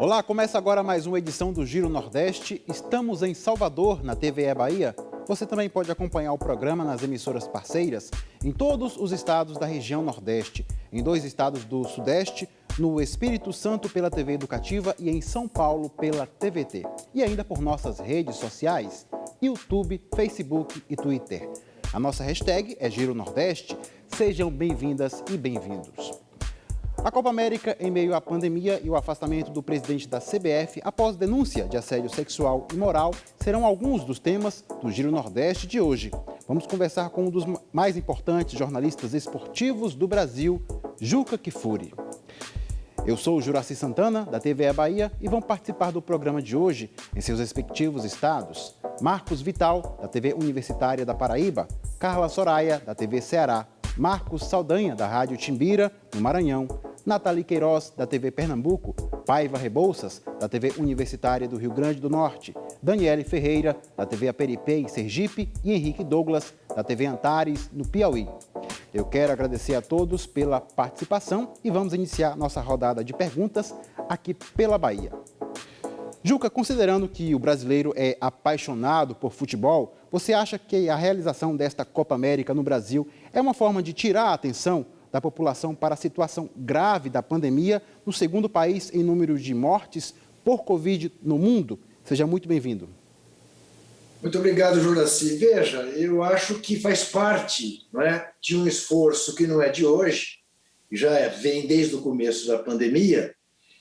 Olá, começa agora mais uma edição do Giro Nordeste. Estamos em Salvador, na TVE Bahia. Você também pode acompanhar o programa nas emissoras parceiras em todos os estados da região Nordeste, em 2 estados do Sudeste, no Espírito Santo pela TV Educativa e em São Paulo pela TVT. E ainda por nossas redes sociais, YouTube, Facebook e Twitter. A nossa hashtag é Giro Nordeste. Sejam bem-vindas e bem-vindos. A Copa América em meio à pandemia e o afastamento do presidente da CBF após denúncia de assédio sexual e moral serão alguns dos temas do Giro Nordeste de hoje. Vamos conversar com um dos mais importantes jornalistas esportivos do Brasil, Juca Kfouri. Eu sou o Juraci Santana, da TVE Bahia, e vão participar do programa de hoje, em seus respectivos estados, Marcos Vital, da TV Universitária da Paraíba, Carla Soraya, da TV Ceará, Marcos Saldanha, da Rádio Timbira, no Maranhão, Nathalie Queiroz, da TV Pernambuco, Paiva Rebouças, da TV Universitária do Rio Grande do Norte, Daniele Ferreira, da TV Aperipê, em Sergipe, e Henrique Douglas, da TV Antares, no Piauí. Eu quero agradecer a todos pela participação e vamos iniciar nossa rodada de perguntas aqui pela Bahia. Juca, considerando que o brasileiro é apaixonado por futebol, você acha que a realização desta Copa América no Brasil é uma forma de tirar a atenção da população para a situação grave da pandemia no segundo país em número de mortes por Covid no mundo? Seja muito bem-vindo. Muito obrigado, Juraci. Veja, eu acho que faz parte, não é, de um esforço que não é de hoje, já vem desde o começo da pandemia,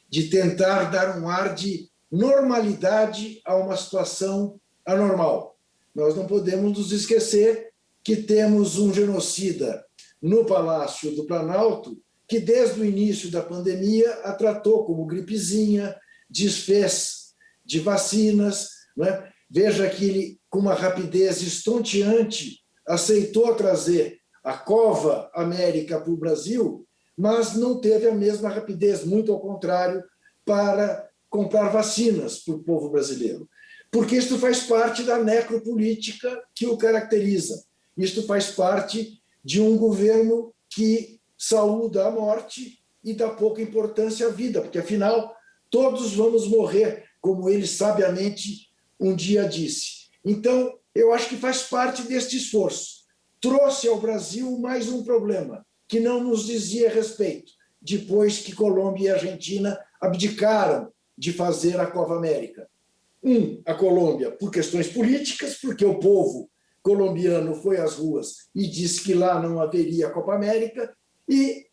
de tentar dar um ar de normalidade a uma situação anormal. Nós não podemos nos esquecer que temos um genocida no Palácio do Planalto, que desde o início da pandemia a tratou como gripezinha, desfez de vacinas, não é? Veja que ele, com uma rapidez estonteante, aceitou trazer a Cova América para o Brasil, mas não teve a mesma rapidez, muito ao contrário, para comprar vacinas para o povo brasileiro. Porque isto faz parte da necropolítica que o caracteriza. Isto faz parte de um governo que saúda a morte e dá pouca importância à vida, porque, afinal, todos vamos morrer, como ele sabiamente um dia disse. Então, eu acho que faz parte deste esforço. Trouxe ao Brasil mais um problema que não nos dizia respeito, depois que Colômbia e Argentina abdicaram de fazer a Copa América. A Colômbia, por questões políticas, porque o povo colombiano foi às ruas e disse que lá não haveria Copa América, e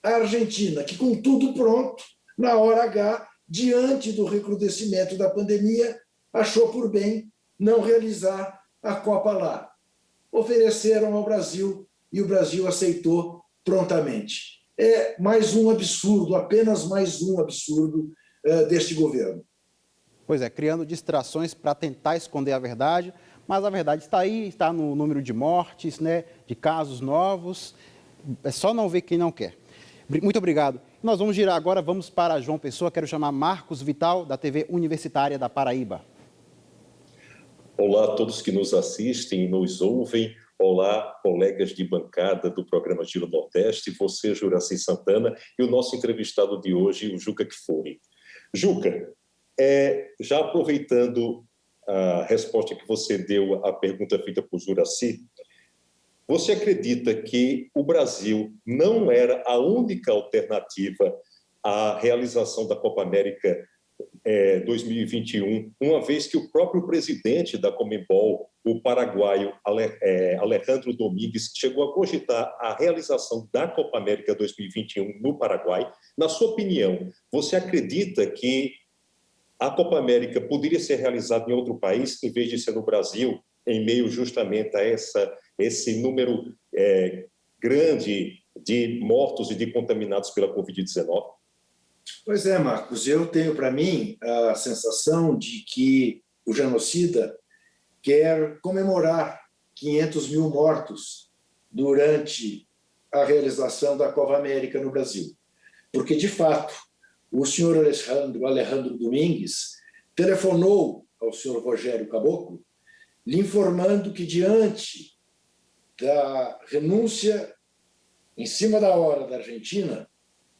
a Argentina, que com tudo pronto, na hora H, diante do recrudescimento da pandemia, achou por bem não realizar a Copa lá. Ofereceram ao Brasil e o Brasil aceitou prontamente. É mais um absurdo, apenas mais um absurdo deste governo. Pois é, criando distrações para tentar esconder a verdade, mas a verdade está aí, está no número de mortes, né, de casos novos. É só não ver quem não quer. Muito obrigado. Nós vamos girar agora, vamos para João Pessoa. Quero chamar Marcos Vital, da TV Universitária da Paraíba. Olá a todos que nos assistem e nos ouvem. Olá, colegas de bancada do programa Giro Nordeste, você, Juraci Santana, e o nosso entrevistado de hoje, o Juca Kfouri. Juca, já aproveitando a resposta que você deu à pergunta feita por Juraci, você acredita que o Brasil não era a única alternativa à realização da Copa América 2021, uma vez que o próprio presidente da Conmebol, o paraguaio Alejandro Domingues, chegou a cogitar a realização da Copa América 2021 no Paraguai? Na sua opinião, você acredita que a Copa América poderia ser realizada em outro país, em vez de ser no Brasil, em meio justamente a esse número grande de mortos e de contaminados pela Covid-19? Pois é, Marcos, eu tenho para mim a sensação de que o genocida quer comemorar 500 mil mortos durante a realização da Copa América no Brasil. Porque, de fato, o senhor Alejandro Domingues telefonou ao senhor Rogério Caboclo, lhe informando que, diante da renúncia em cima da hora da Argentina,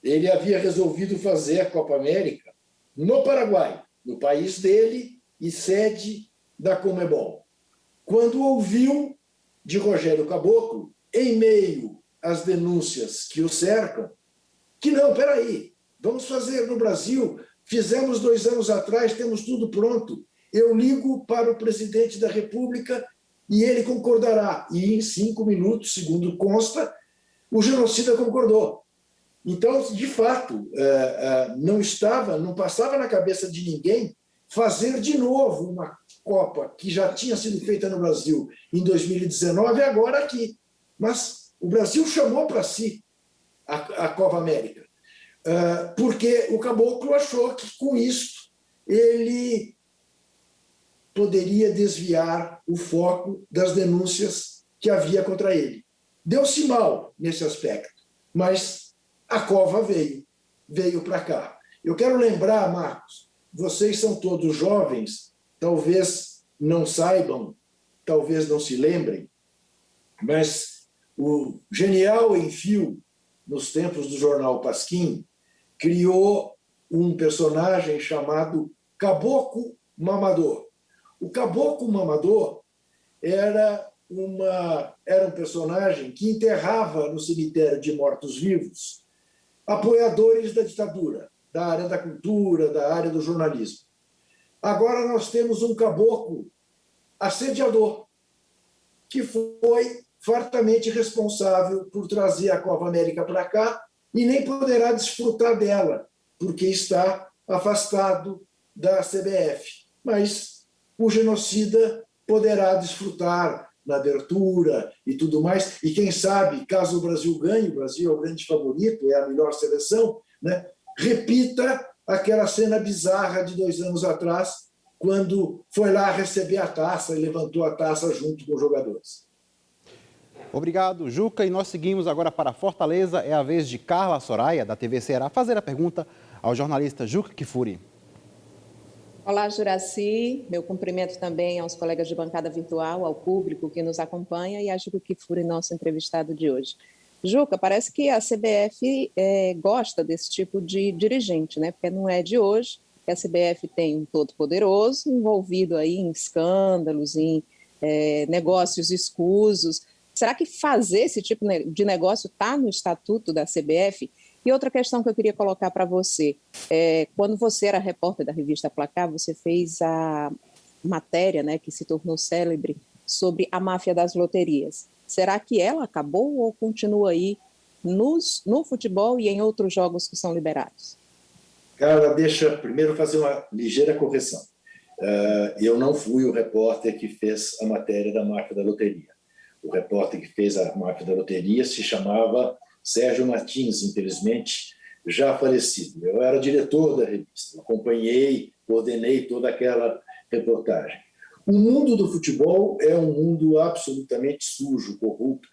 ele havia resolvido fazer a Copa América no Paraguai, no país dele e sede da Conmebol, quando ouviu de Rogério Caboclo, em meio às denúncias que o cercam, que não, peraí, vamos fazer no Brasil, fizemos 2 anos atrás, temos tudo pronto, eu ligo para o presidente da República e ele concordará. E em 5 minutos, segundo consta, o genocida concordou. Então, de fato, não passava na cabeça de ninguém fazer de novo uma Copa que já tinha sido feita no Brasil em 2019, agora aqui. Mas o Brasil chamou para si a Copa América, porque o Caboclo achou que, com isso, ele poderia desviar o foco das denúncias que havia contra ele. Deu-se mal nesse aspecto, mas a cova veio para cá. Eu quero lembrar, Marcos, vocês são todos jovens, talvez não saibam, talvez não se lembrem, mas o genial Enfio, nos tempos do jornal Pasquim, criou um personagem chamado Caboclo Mamador. O Caboclo Mamador era um personagem que enterrava no cemitério de mortos-vivos apoiadores da ditadura, da área da cultura, da área do jornalismo. Agora nós temos um caboclo assediador, que foi fartamente responsável por trazer a Copa América para cá e nem poderá desfrutar dela, porque está afastado da CBF. Mas o genocida poderá desfrutar na abertura e tudo mais, e quem sabe, caso o Brasil ganhe, o Brasil é o grande favorito, é a melhor seleção, né? Repita aquela cena bizarra de 2 anos atrás, quando foi lá receber a taça e levantou a taça junto com os jogadores. Obrigado, Juca. E nós seguimos agora para Fortaleza. É a vez de Carla Soraya, da TV Ceará, fazer a pergunta ao jornalista Juca Kfouri. Olá, Juracy. Meu cumprimento também aos colegas de bancada virtual, ao público que nos acompanha e a Juca Kfouri, nosso entrevistado de hoje. Juca, parece que a CBF gosta desse tipo de dirigente, né? Porque não é de hoje que a CBF tem um todo-poderoso envolvido aí em escândalos, em negócios escusos. Será que fazer esse tipo de negócio está no estatuto da CBF? E outra questão que eu queria colocar para você, quando você era repórter da revista Placar, você fez a matéria, né, que se tornou célebre, sobre a máfia das loterias. Será que ela acabou ou continua aí no futebol e em outros jogos que são liberados? Cara, deixa primeiro fazer uma ligeira correção. Eu não fui o repórter que fez a matéria da máfia da loteria. O repórter que fez a máfia da loteria se chamava Sérgio Martins, infelizmente, já falecido. Eu era diretor da revista, acompanhei, coordenei toda aquela reportagem. O mundo do futebol é um mundo absolutamente sujo, corrupto.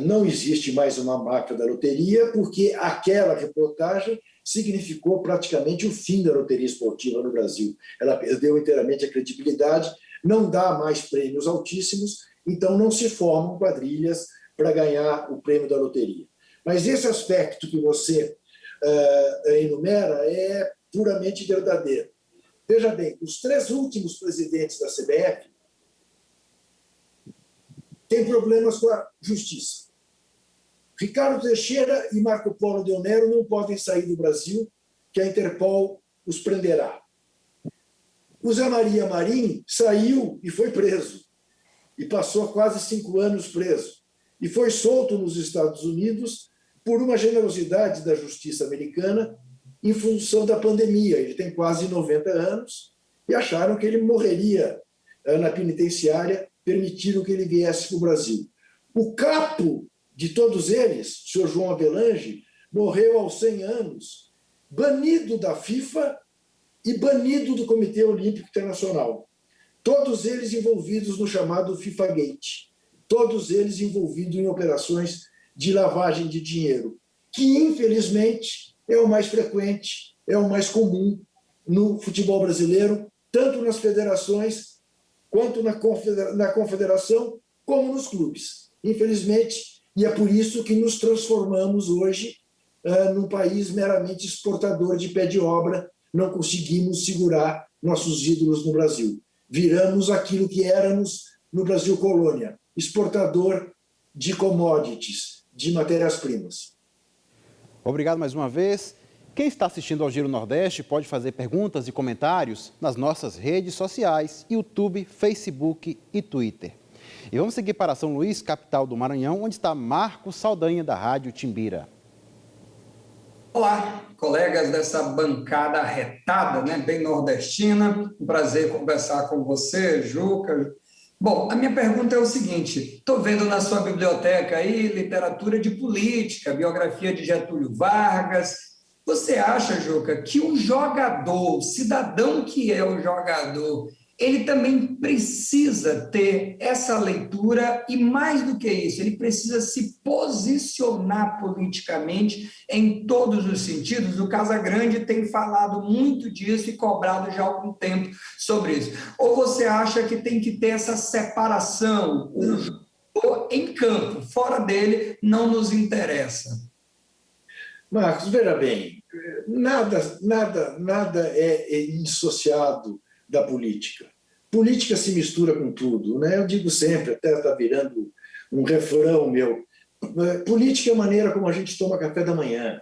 Não existe mais uma máfia da loteria, porque aquela reportagem significou praticamente o fim da loteria esportiva no Brasil. Ela perdeu inteiramente a credibilidade, não dá mais prêmios altíssimos, então não se formam quadrilhas para ganhar o prêmio da loteria. Mas esse aspecto que você enumera é puramente verdadeiro. Veja bem, os 3 últimos presidentes da CBF têm problemas com a justiça. Ricardo Teixeira e Marco Polo Del Nero não podem sair do Brasil, que a Interpol os prenderá. O Zé Maria Marim saiu e foi preso, e passou quase 5 anos preso, e foi solto nos Estados Unidos por uma generosidade da justiça americana em função da pandemia. Ele tem quase 90 anos e acharam que ele morreria na penitenciária, permitiram que ele viesse para o Brasil. O capo de todos eles, o senhor João Avelange, morreu aos 100 anos, banido da FIFA e banido do Comitê Olímpico Internacional. Todos eles envolvidos no chamado FIFA Gate. Todos eles envolvidos em operações de lavagem de dinheiro, que, infelizmente, é o mais frequente, é o mais comum no futebol brasileiro, tanto nas federações, quanto na confederação, como nos clubes. Infelizmente, e é por isso que nos transformamos hoje num país meramente exportador de pé de obra não conseguimos segurar nossos ídolos no Brasil. Viramos aquilo que éramos no Brasil colônia, exportador de commodities, de matérias-primas. Obrigado mais uma vez. Quem está assistindo ao Giro Nordeste pode fazer perguntas e comentários nas nossas redes sociais, YouTube, Facebook e Twitter. E vamos seguir para São Luís, capital do Maranhão, onde está Marcos Saldanha, da Rádio Timbira. Olá, colegas dessa bancada arretada, né, bem nordestina. Um prazer conversar com você, Juca. Bom, a minha pergunta é o seguinte: estou vendo na sua biblioteca aí literatura de política, biografia de Getúlio Vargas. Você acha, Juca, que o jogador, o cidadão que é o jogador, ele também precisa ter essa leitura e, mais do que isso, ele precisa se posicionar politicamente em todos os sentidos? O Casagrande tem falado muito disso e cobrado já há algum tempo sobre isso. Ou você acha que tem que ter essa separação, o jogador em campo, fora dele, não nos interessa? Marcos, veja bem, nada é indissociado da política. Política se mistura com tudo, né? Eu digo sempre, até está virando um refrão meu, política é a maneira como a gente toma café da manhã,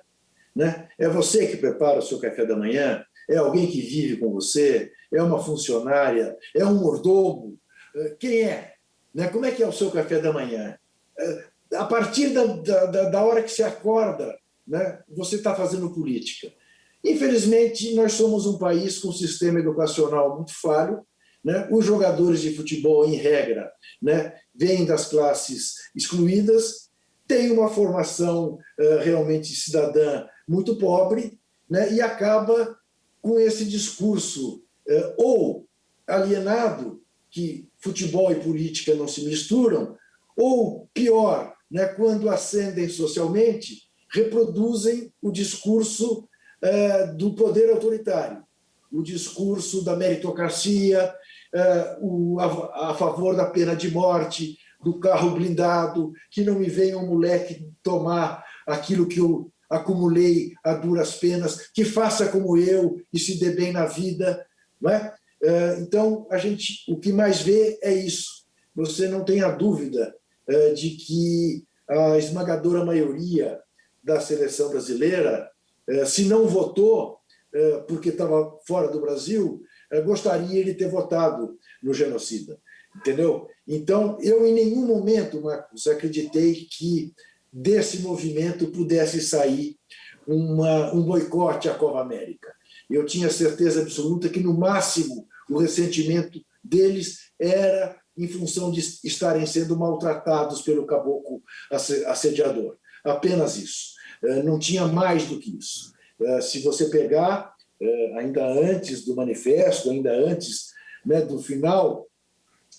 né? É você que prepara o seu café da manhã, é alguém que vive com você, é uma funcionária, é um mordomo, quem é? Né? Como é que é o seu café da manhã? A partir da hora que você acorda, né, você está fazendo política. Infelizmente, nós somos um país com um sistema educacional muito falho, né? Os jogadores de futebol, em regra, né, vêm das classes excluídas, têm uma formação realmente cidadã muito pobre, né, e acaba com esse discurso ou alienado, que futebol e política não se misturam, ou pior, né, quando ascendem socialmente, reproduzem o discurso do poder autoritário, o discurso da meritocracia, a favor da pena de morte, do carro blindado, que não me venha um moleque tomar aquilo que eu acumulei a duras penas, que faça como eu e se dê bem na vida. Não é? Então, o que mais vê é isso. Você não tem a dúvida de que a esmagadora maioria da seleção brasileira, se não votou porque estava fora do Brasil, gostaria de ter votado no genocida, entendeu? Então, eu em nenhum momento, Marcos, acreditei que desse movimento pudesse sair um boicote à Copa América. Eu tinha certeza absoluta que, no máximo, o ressentimento deles era em função de estarem sendo maltratados pelo caboclo assediador. Apenas isso. Não tinha mais do que isso. Se você pegar, ainda antes do manifesto, ainda antes, né, do final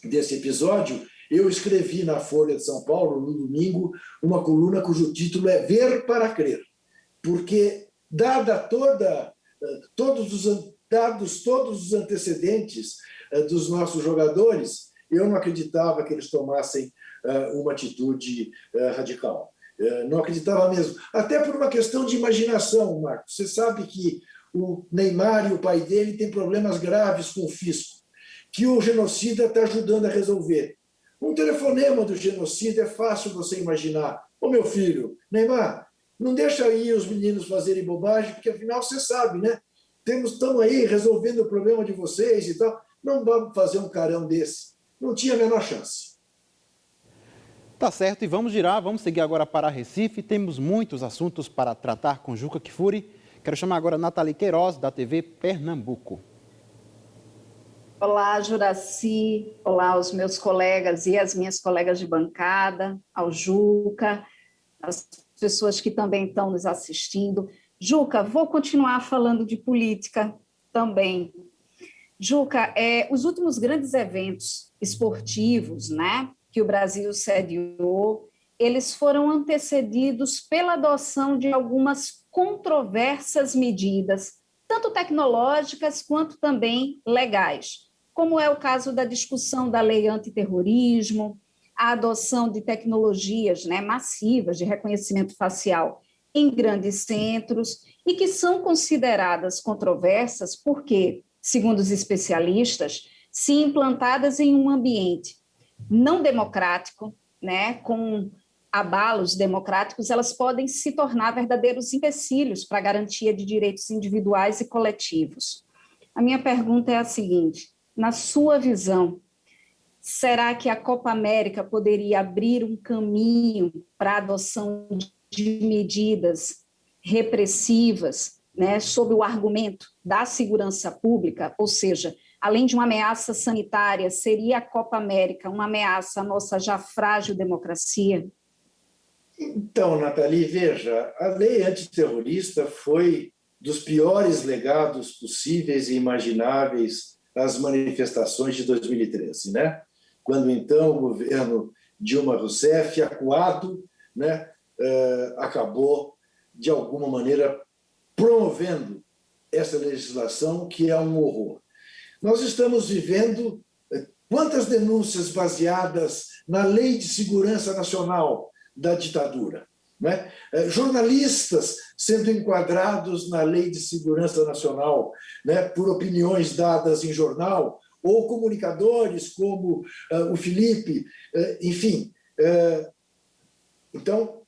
desse episódio, eu escrevi na Folha de São Paulo, no domingo, uma coluna cujo título é Ver para Crer, porque, todos os antecedentes dos nossos jogadores, eu não acreditava que eles tomassem uma atitude radical. Não acreditava mesmo. Até por uma questão de imaginação, Marcos. Você sabe que o Neymar e o pai dele têm problemas graves com o fisco, que o genocida está ajudando a resolver. Um telefonema do genocida é fácil você imaginar. Ô, meu filho, Neymar, não deixa aí os meninos fazerem bobagem, porque afinal você sabe, né? Estamos aí resolvendo o problema de vocês e tal. Não vamos fazer um carão desse. Não tinha a menor chance. Tá certo, e vamos seguir agora para Recife. Temos muitos assuntos para tratar com Juca Kfouri. Quero chamar agora a Nathalie Queiroz, da TV Pernambuco. Olá, Juracy. Olá aos meus colegas e as minhas colegas de bancada, ao Juca, as pessoas que também estão nos assistindo. Juca, vou continuar falando de política também. Juca, os últimos grandes eventos esportivos, né, que o Brasil sediou, eles foram antecedidos pela adoção de algumas controversas medidas, tanto tecnológicas quanto também legais, como é o caso da discussão da lei antiterrorismo, a adoção de tecnologias, né, massivas de reconhecimento facial em grandes centros e que são consideradas controversas porque, segundo os especialistas, se implantadas em um ambiente não democrático, né, com abalos democráticos, elas podem se tornar verdadeiros empecilhos para a garantia de direitos individuais e coletivos. A minha pergunta é a seguinte: na sua visão, será que a Copa América poderia abrir um caminho para a adoção de medidas repressivas, né, sob o argumento da segurança pública? Ou seja, além de uma ameaça sanitária, seria a Copa América uma ameaça à nossa já frágil democracia? Então, Nathalie, veja, a lei antiterrorista foi dos piores legados possíveis e imagináveis às manifestações de 2013, né? Quando, então, o governo Dilma Rousseff, acuado, né, acabou, de alguma maneira, promovendo essa legislação que é um horror. Nós estamos vivendo quantas denúncias baseadas na Lei de Segurança Nacional da ditadura, né? Jornalistas sendo enquadrados na Lei de Segurança Nacional, né, por opiniões dadas em jornal, ou comunicadores como o Felipe, enfim. Então,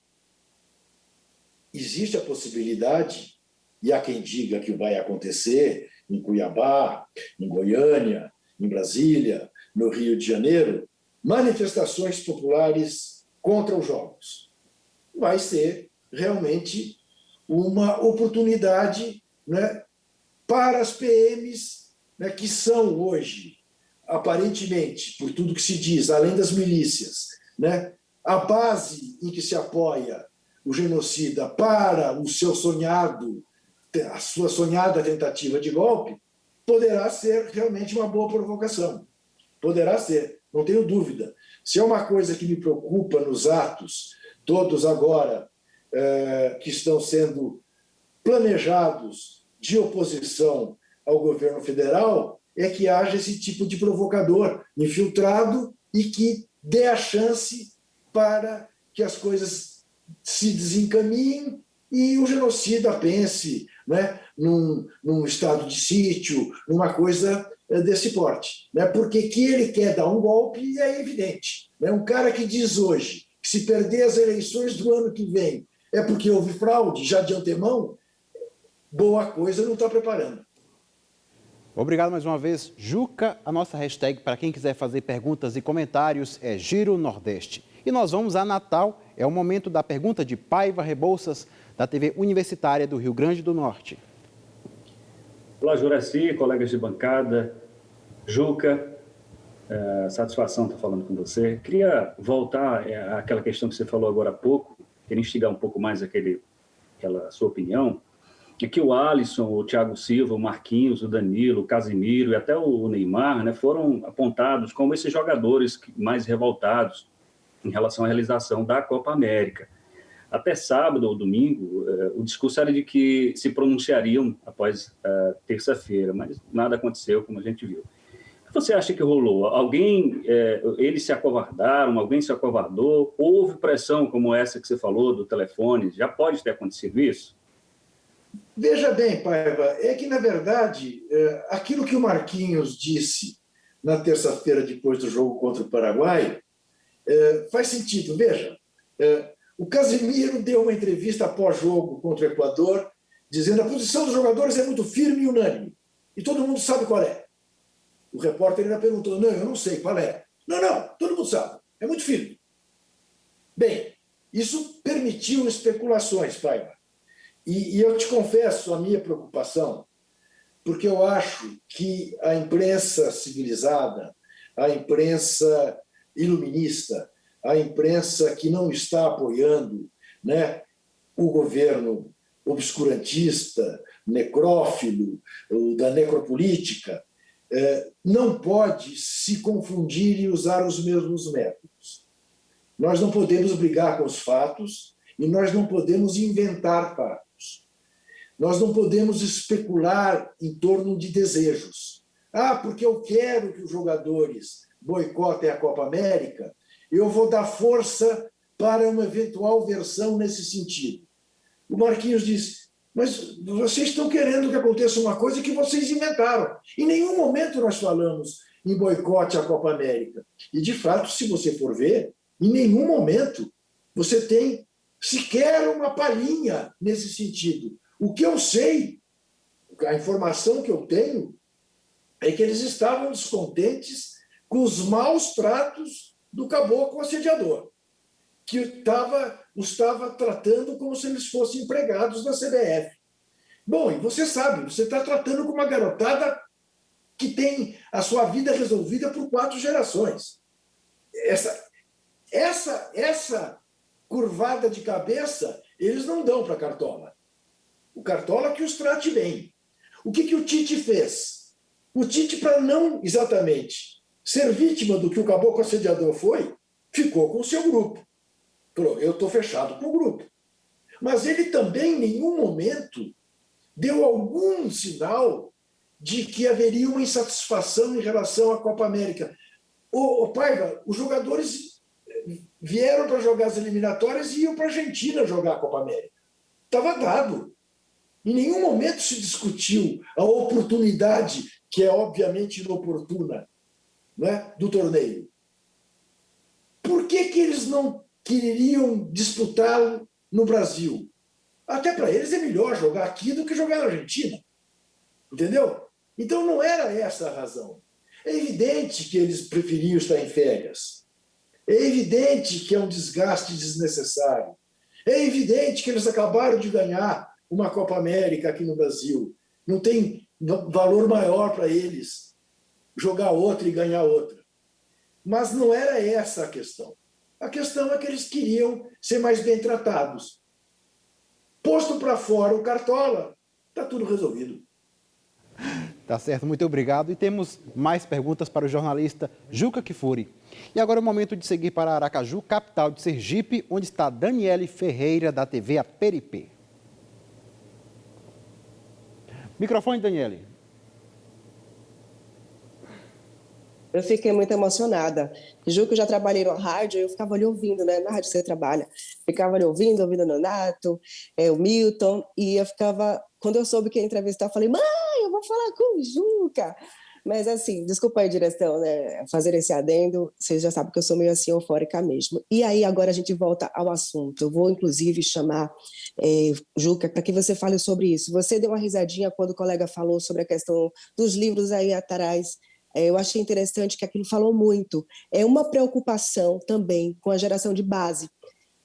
existe a possibilidade, e há quem diga que vai acontecer em Cuiabá, em Goiânia, em Brasília, no Rio de Janeiro, manifestações populares contra os jogos. Vai ser realmente uma oportunidade, né, para as PMs, né, que são hoje, aparentemente, por tudo que se diz, além das milícias, né, a base em que se apoia o genocida para o seu sonhado, a sua sonhada tentativa de golpe, poderá ser realmente uma boa provocação. Poderá ser, não tenho dúvida. Se é uma coisa que me preocupa nos atos, todos agora que estão sendo planejados de oposição ao governo federal, é que haja esse tipo de provocador infiltrado e que dê a chance para que as coisas se desencaminhem e o genocida pense, né, num estado de sítio, numa coisa desse porte, né? Porque que ele quer dar um golpe é evidente, né? Um cara que diz hoje que se perder as eleições do ano que vem é porque houve fraude já de antemão, boa coisa não está preparando. Obrigado mais uma vez, Juca. A nossa hashtag para quem quiser fazer perguntas e comentários é Giro Nordeste. E nós vamos a Natal, é o momento da pergunta de Paiva Rebouças, da TV Universitária do Rio Grande do Norte. Olá, Juraci, colegas de bancada, Juca, satisfação estar falando com você. Queria voltar àquela questão que você falou agora há pouco, queria instigar um pouco mais aquela sua opinião, é que o Alisson, o Thiago Silva, o Marquinhos, o Danilo, o Casimiro e até o Neymar, né, foram apontados como esses jogadores mais revoltados em relação à realização da Copa América. Até sábado ou domingo, o discurso era de que se pronunciariam após terça-feira, mas nada aconteceu, como a gente viu. O que você acha que rolou? Eles se acovardaram, alguém se acovardou? Houve pressão como essa que você falou do telefone? Já pode ter acontecido isso? Veja bem, Paiva, é que, na verdade, aquilo que o Marquinhos disse na terça-feira depois do jogo contra o Paraguai faz sentido. Veja, o Casimiro deu uma entrevista após-jogo contra o Equador, dizendo que a posição dos jogadores é muito firme e unânime, e todo mundo sabe qual é. O repórter ainda perguntou, não, eu não sei qual é. Não, todo mundo sabe, é muito firme. Bem, isso permitiu especulações, Paiva. E eu te confesso a minha preocupação, porque eu acho que a imprensa civilizada, a imprensa iluminista, a imprensa que não está apoiando, né, o governo obscurantista, necrófilo, da necropolítica, não pode se confundir e usar os mesmos métodos. Nós não podemos brigar com os fatos e nós não podemos inventar fatos. Nós não podemos especular em torno de desejos. Porque eu quero que os jogadores boicotem a Copa América, eu vou dar força para uma eventual versão nesse sentido. O Marquinhos disse, mas vocês estão querendo que aconteça uma coisa que vocês inventaram. Em nenhum momento nós falamos em boicote à Copa América. E, de fato, se você for ver, em nenhum momento você tem sequer uma palhinha nesse sentido. O que eu sei, a informação que eu tenho, é que eles estavam descontentes com os maus tratos do caboclo assediador, que os estava tratando como se eles fossem empregados da CBF. Bom, e você sabe, você está tratando com uma garotada que tem a sua vida resolvida por 4 gerações. Essa curvada de cabeça, eles não dão para Cartola. O Cartola que os trate bem. O que o Tite fez? O Tite, para não exatamente ser vítima do que o caboclo assediador foi, ficou com o seu grupo. Falou, eu estou fechado com o grupo. Mas ele também, em nenhum momento, deu algum sinal de que haveria uma insatisfação em relação à Copa América. Paiva, os jogadores vieram para jogar as eliminatórias e iam para a Argentina jogar a Copa América. Estava dado. Em nenhum momento se discutiu a oportunidade, que é obviamente inoportuna, né, do torneio. Por que eles não queriam disputá-lo no Brasil? Até para eles é melhor jogar aqui do que jogar na Argentina. Entendeu? Então não era essa a razão. É evidente que eles preferiam estar em férias. É evidente que é um desgaste desnecessário. É evidente que eles acabaram de ganhar uma Copa América aqui no Brasil. Não tem valor maior para eles jogar outra e ganhar outra. Mas não era essa a questão. A questão é que eles queriam ser mais bem tratados. Posto para fora o Cartola, está tudo resolvido. Tá certo, muito obrigado. E temos mais perguntas para o jornalista Juca Kfouri. E agora é o momento de seguir para Aracaju, capital de Sergipe, onde está Daniele Ferreira, da TV Aperipê. Microfone, Daniele. Eu fiquei muito emocionada. Juca, eu já trabalhei no rádio, eu ficava ali ouvindo, né? Na rádio você trabalha. Ficava ali ouvindo o Nonato, o Milton, e eu ficava... Quando eu soube que ia entrevistar, eu falei, mãe, eu vou falar com o Juca. Mas assim, desculpa aí, direção, né? Fazer esse adendo, vocês já sabem que eu sou meio assim eufórica mesmo. E aí, agora a gente volta ao assunto. Eu vou, inclusive, chamar Juca para que você fale sobre isso. Você deu uma risadinha quando o colega falou sobre a questão dos livros aí atrás. Eu achei interessante que aquilo falou muito. É uma preocupação também com a geração de base,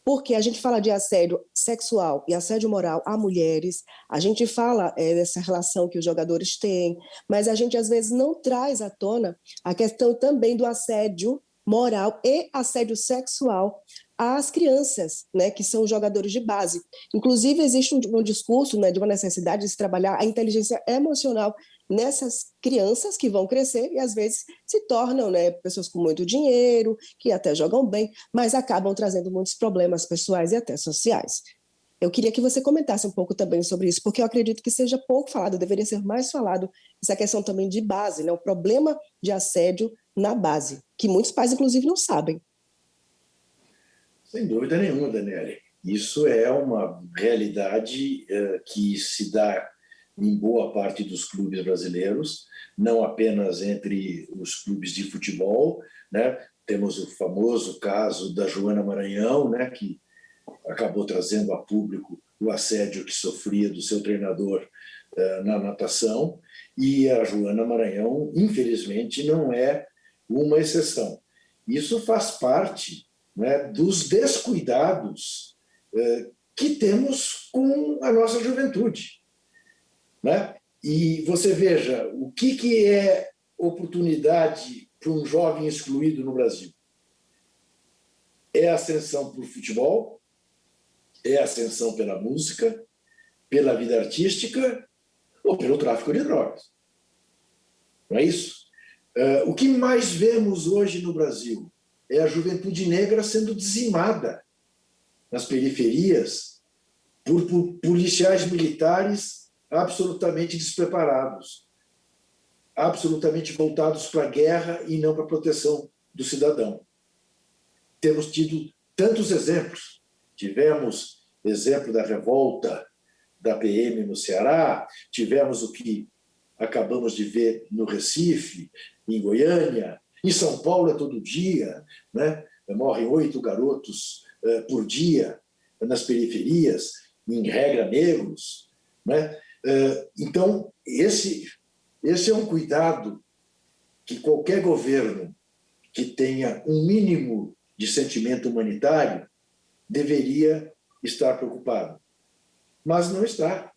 porque a gente fala de assédio sexual e assédio moral a mulheres, a gente fala dessa relação que os jogadores têm, mas a gente às vezes não traz à tona a questão também do assédio moral e assédio sexual às crianças, né, que são jogadores de base. Inclusive, existe um discurso, né, de uma necessidade de se trabalhar a inteligência emocional nessas crianças que vão crescer e, às vezes, se tornam, né, pessoas com muito dinheiro, que até jogam bem, mas acabam trazendo muitos problemas pessoais e até sociais. Eu queria que você comentasse um pouco também sobre isso, porque eu acredito que seja pouco falado, deveria ser mais falado, essa questão também de base, né, o problema de assédio na base, que muitos pais, inclusive, não sabem. Sem dúvida nenhuma, Daniele. Isso é uma realidade que se dá em boa parte dos clubes brasileiros, não apenas entre os clubes de futebol, né? Temos o famoso caso da Joana Maranhão, né, que acabou trazendo a público o assédio que sofria do seu treinador na natação, e a Joana Maranhão, infelizmente, não é uma exceção. Isso faz parte, né, dos descuidados que temos com a nossa juventude, né? E você veja, o que é oportunidade para um jovem excluído no Brasil? É a ascensão para o futebol, é a ascensão pela música, pela vida artística ou pelo tráfico de drogas. Não é isso? O que mais vemos hoje no Brasil é a juventude negra sendo dizimada nas periferias por policiais militares absolutamente despreparados, absolutamente voltados para a guerra e não para a proteção do cidadão. Temos tido tantos exemplos. Tivemos exemplo da revolta da PM no Ceará, tivemos o que acabamos de ver no Recife, em Goiânia, em São Paulo é todo dia, né? Morrem 8 garotos por dia nas periferias, em regra negros, né? Então, esse é um cuidado que qualquer governo que tenha um mínimo de sentimento humanitário deveria estar preocupado. Mas não está.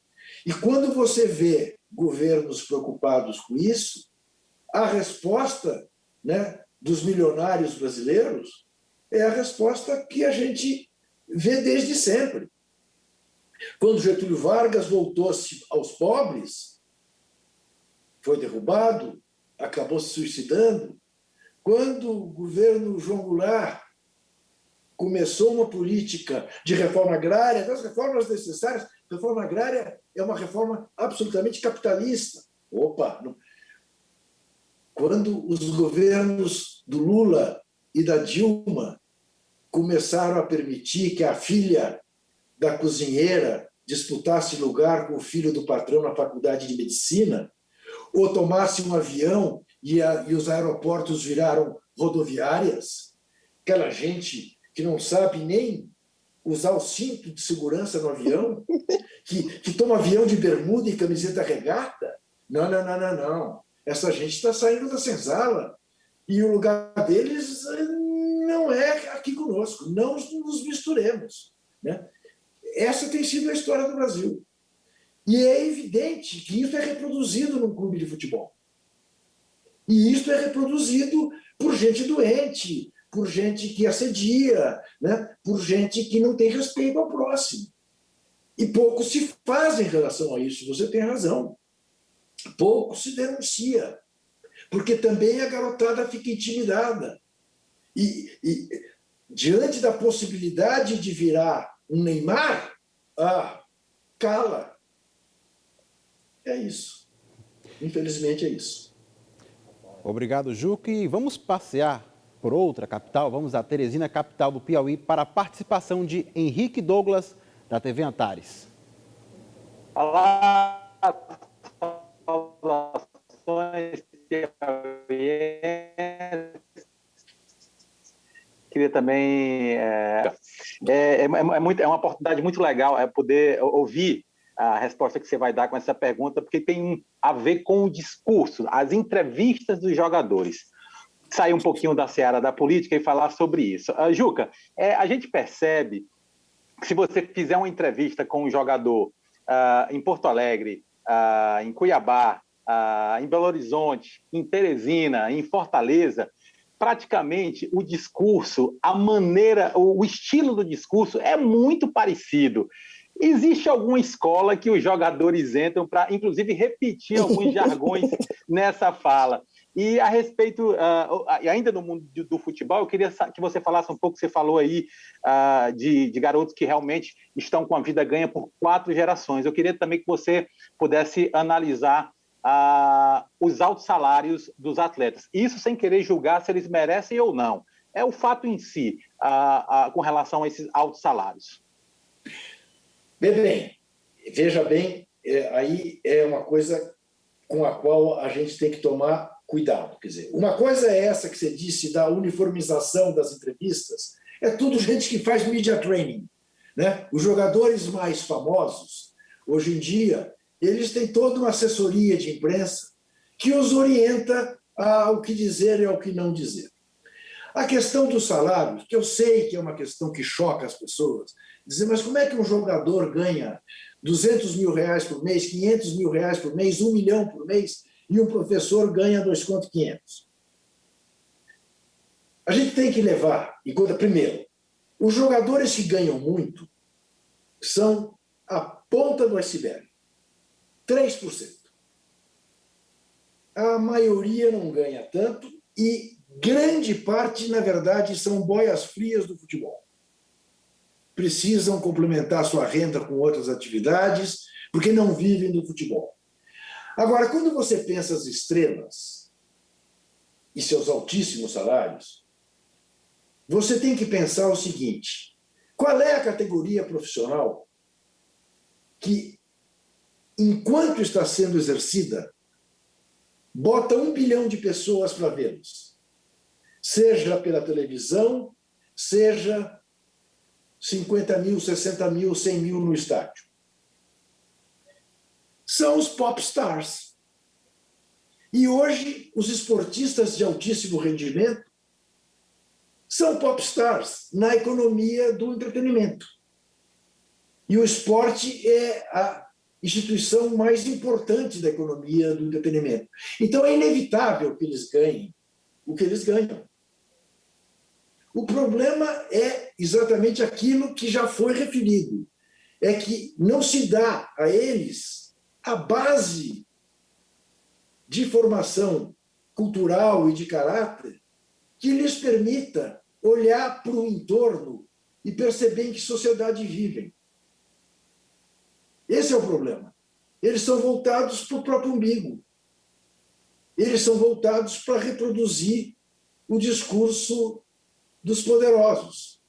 E quando você vê governos preocupados com isso, a resposta, né, dos milionários brasileiros é a resposta que a gente vê desde sempre. Quando Getúlio Vargas voltou-se aos pobres, foi derrubado, acabou se suicidando. Quando o governo João Goulart começou uma política de reforma agrária, das reformas necessárias, reforma agrária é uma reforma absolutamente capitalista. Opa! Quando os governos do Lula e da Dilma começaram a permitir que a filha da cozinheira disputasse lugar com o filho do patrão na faculdade de medicina, ou tomasse um avião e os aeroportos viraram rodoviárias, aquela gente que não sabe nem usar o cinto de segurança no avião, que toma avião de bermuda e camiseta regata. Não. Essa gente está saindo da senzala e o lugar deles não é aqui conosco. Não nos misturemos, né? Essa tem sido a história do Brasil. E é evidente que isso é reproduzido num clube de futebol. E isso é reproduzido por gente doente, por gente que assedia, né? Por gente que não tem respeito ao próximo. E pouco se faz em relação a isso, você tem razão. Pouco se denuncia, porque também a garotada fica intimidada. E diante da possibilidade de virar um Neymar, cala. É isso. Infelizmente é isso. Obrigado, Juca. E vamos passear por outra capital. Vamos a Teresina, capital do Piauí, para a participação de Henrique Douglas, da TV Antares. Olá, saudações piauienses. Queria também... É uma oportunidade muito legal poder ouvir a resposta que você vai dar com essa pergunta, porque tem a ver com o discurso, as entrevistas dos jogadores. Sair um pouquinho da seara da política e falar sobre isso. Juca, a gente percebe que se você fizer uma entrevista com um jogador em Porto Alegre, em Cuiabá, em Belo Horizonte, em Teresina, em Fortaleza, praticamente o discurso, a maneira, o estilo do discurso é muito parecido. Existe alguma escola que os jogadores entram para, inclusive, repetir alguns jargões nessa fala? E a respeito, ainda no mundo do futebol, eu queria que você falasse um pouco, você falou aí de garotos que realmente estão com a vida ganha por 4 gerações. Eu queria também que você pudesse analisar os altos salários dos atletas. Isso sem querer julgar se eles merecem ou não. É o fato em si, com relação a esses altos salários. Bem, veja bem, aí é uma coisa com a qual a gente tem que tomar cuidado. Quer dizer, uma coisa é essa que você disse da uniformização das entrevistas, é tudo gente que faz media training, né? Os jogadores mais famosos, hoje em dia, eles têm toda uma assessoria de imprensa que os orienta ao que dizer e ao que não dizer. A questão dos salários, que eu sei que é uma questão que choca as pessoas, dizer, mas como é que um jogador ganha 200 mil reais por mês, 500 mil reais por mês, 1 milhão por mês, e um professor ganha 2.500? A gente tem que levar em conta, primeiro, os jogadores que ganham muito são a ponta do iceberg, 3%. A maioria não ganha tanto e grande parte, na verdade, são boias frias do futebol. Precisam complementar sua renda com outras atividades, porque não vivem do futebol. Agora, quando você pensa as estrelas e seus altíssimos salários, você tem que pensar o seguinte: Qual é a categoria profissional que, enquanto está sendo exercida, bota 1 bilhão de pessoas para vê-los? Seja pela televisão, seja 50 mil, 60 mil, 100 mil no estádio. São os pop stars. E hoje, os esportistas de altíssimo rendimento são pop stars na economia do entretenimento. E o esporte é a instituição mais importante da economia do entretenimento. Então, é inevitável que eles ganhem o que eles ganham. O problema é exatamente aquilo que já foi referido. É que não se dá a eles a base de formação cultural e de caráter que lhes permita olhar para o entorno e perceber em que sociedade vivem. Esse é o problema. Eles são voltados para o próprio umbigo. Eles são voltados para reproduzir o discurso dos poderosos.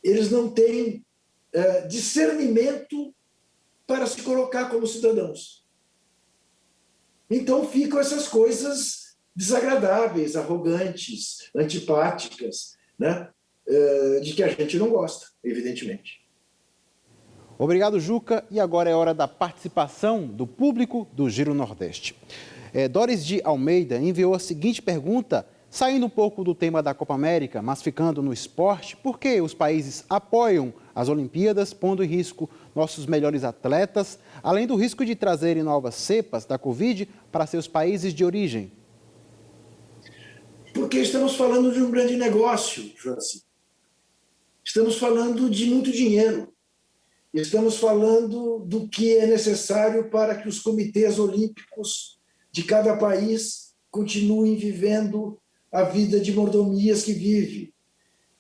Eles não têm discernimento para se colocar como cidadãos. Então ficam essas coisas desagradáveis, arrogantes, antipáticas, né? De que a gente não gosta, evidentemente. Obrigado, Juca. E agora é hora da participação do público do Giro Nordeste. Doris de Almeida enviou a seguinte pergunta, saindo um pouco do tema da Copa América, mas ficando no esporte: por que os países apoiam as Olimpíadas, pondo em risco nossos melhores atletas, além do risco de trazerem novas cepas da Covid para seus países de origem? Porque estamos falando de um grande negócio, Joaci. Estamos falando de muito dinheiro. Estamos falando do que é necessário para que os comitês olímpicos de cada país continuem vivendo a vida de mordomias que vive.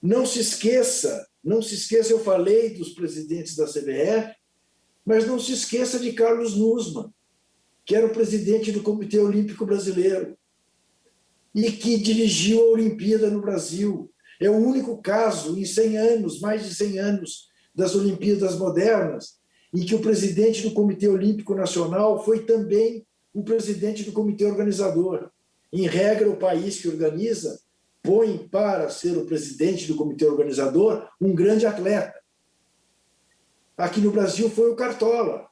Não se esqueça, eu falei dos presidentes da CBF, mas não se esqueça de Carlos Nussmann, que era o presidente do Comitê Olímpico Brasileiro e que dirigiu a Olimpíada no Brasil. É o único caso em 100 anos, mais de 100 anos, das Olimpíadas modernas, em que o presidente do Comitê Olímpico Nacional foi também o presidente do comitê organizador. Em regra, o país que organiza põe para ser o presidente do comitê organizador um grande atleta. Aqui no Brasil foi o Cartola.